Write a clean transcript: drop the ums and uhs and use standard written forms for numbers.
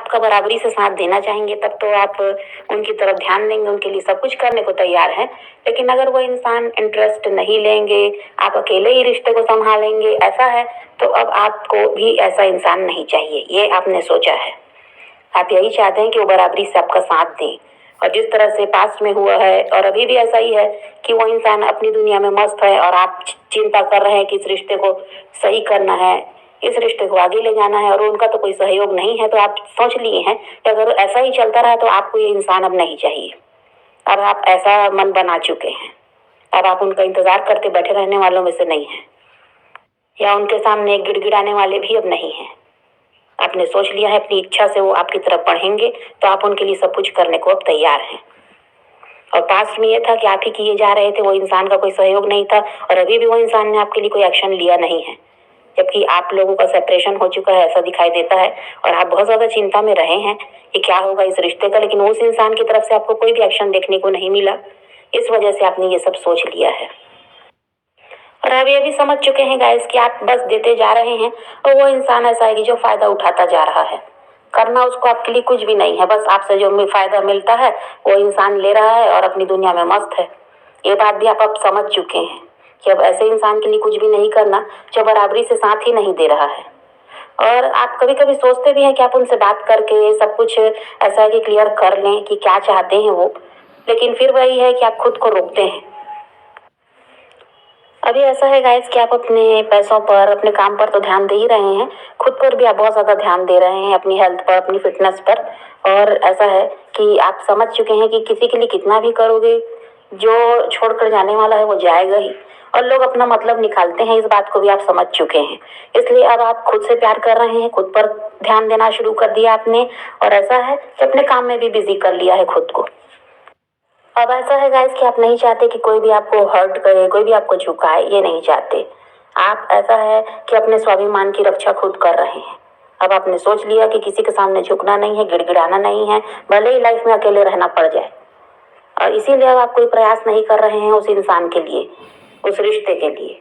आपका बराबरी से साथ देना चाहेंगे तब तो आप उनकी तरफ ध्यान देंगे, उनके लिए सब कुछ करने को तैयार हैं। लेकिन अगर वो इंसान इंटरेस्ट नहीं लेंगे, आप अकेले ही रिश्ते को संभालेंगे, ऐसा है तो अब आपको भी ऐसा इंसान नहीं चाहिए, ये आपने सोचा है। आप यही चाहते हैं कि वो बराबरी से आपका साथ दें। और जिस तरह से पास्ट में हुआ है और अभी भी ऐसा ही है कि वो इंसान अपनी दुनिया में मस्त है और आप चिंता कर रहे हैं कि इस रिश्ते को सही करना है, इस रिश्ते को आगे ले जाना है और उनका तो कोई सहयोग नहीं है, तो आप सोच लिए हैं कि अगर ऐसा ही चलता रहा तो आपको ये इंसान अब नहीं चाहिए। अब आप ऐसा मन बना चुके हैं, अब आप उनका इंतजार करते बैठे रहने वालों में से नहीं हैं, या उनके सामने गिड़गिड़ाने वाले भी अब नहीं हैं। आपने सोच लिया है अपनी इच्छा से वो आपकी तरफ बढ़ेंगे तो आप उनके लिए सब कुछ करने को अब तैयार हैं। और पास्ट में ये था कि आप ही किए जा रहे थे, वो इंसान का कोई सहयोग नहीं था और अभी भी वो इंसान ने आपके लिए कोई एक्शन लिया नहीं है, जबकि आप लोगों का सेपरेशन हो चुका है ऐसा दिखाई देता है और आप बहुत ज़्यादा चिंता में रहे हैं कि क्या होगा इस रिश्ते का, लेकिन उस इंसान की तरफ से आपको कोई भी एक्शन देखने को नहीं मिला। इस वजह से आपने ये सब सोच लिया है और आप ये भी समझ चुके हैं गाइस कि आप बस देते जा रहे हैं और वो इंसान ऐसा है कि जो फायदा उठाता जा रहा है। करना उसको आपके लिए कुछ भी नहीं है, बस आपसे जो फायदा मिलता है वो इंसान ले रहा है और अपनी दुनिया में मस्त है। ये बात भी आप अब समझ चुके हैं कि अब ऐसे इंसान के लिए कुछ भी नहीं करना जो बराबरी से साथ ही नहीं दे रहा है। और आप कभी कभी सोचते भी हैं कि आप उनसे बात करके सब कुछ ऐसा है कि क्लियर कर लें कि क्या चाहते हैं वो, लेकिन फिर वही है कि आप खुद को रोकते हैं। अभी ऐसा है गाइस कि आप अपने पैसों पर, अपने काम पर तो ध्यान दे ही रहे हैं, खुद पर भी आप बहुत ज़्यादा ध्यान दे रहे हैं, अपनी हेल्थ पर, अपनी फिटनेस पर। और ऐसा है कि आप समझ चुके हैं कि किसी के लिए कितना भी करोगे, जो छोड़कर जाने वाला है वो जाएगा ही और लोग अपना मतलब निकालते हैं, इस बात को भी आप समझ चुके हैं। इसलिए अब आप खुद से प्यार कर रहे हैं, खुद पर ध्यान देना शुरू कर दिया आपने और ऐसा है कि अपने काम में भी बिजी कर लिया है खुद को। अब ऐसा है गाइस कि आप नहीं चाहते कि कोई भी आपको हर्ट करे, कोई भी आपको झुकाए, ये नहीं चाहते। आप ऐसा है कि अपने स्वाभिमान की रक्षा खुद कर रहे हैं। अब आपने सोच लिया कि किसी के सामने झुकना नहीं है, गिड़गिड़ाना नहीं है, भले ही लाइफ में अकेले रहना पड़ जाए। और इसीलिए अब आप कोई प्रयास नहीं कर रहे हैं उस इंसान के लिए, उस रिश्ते के लिए।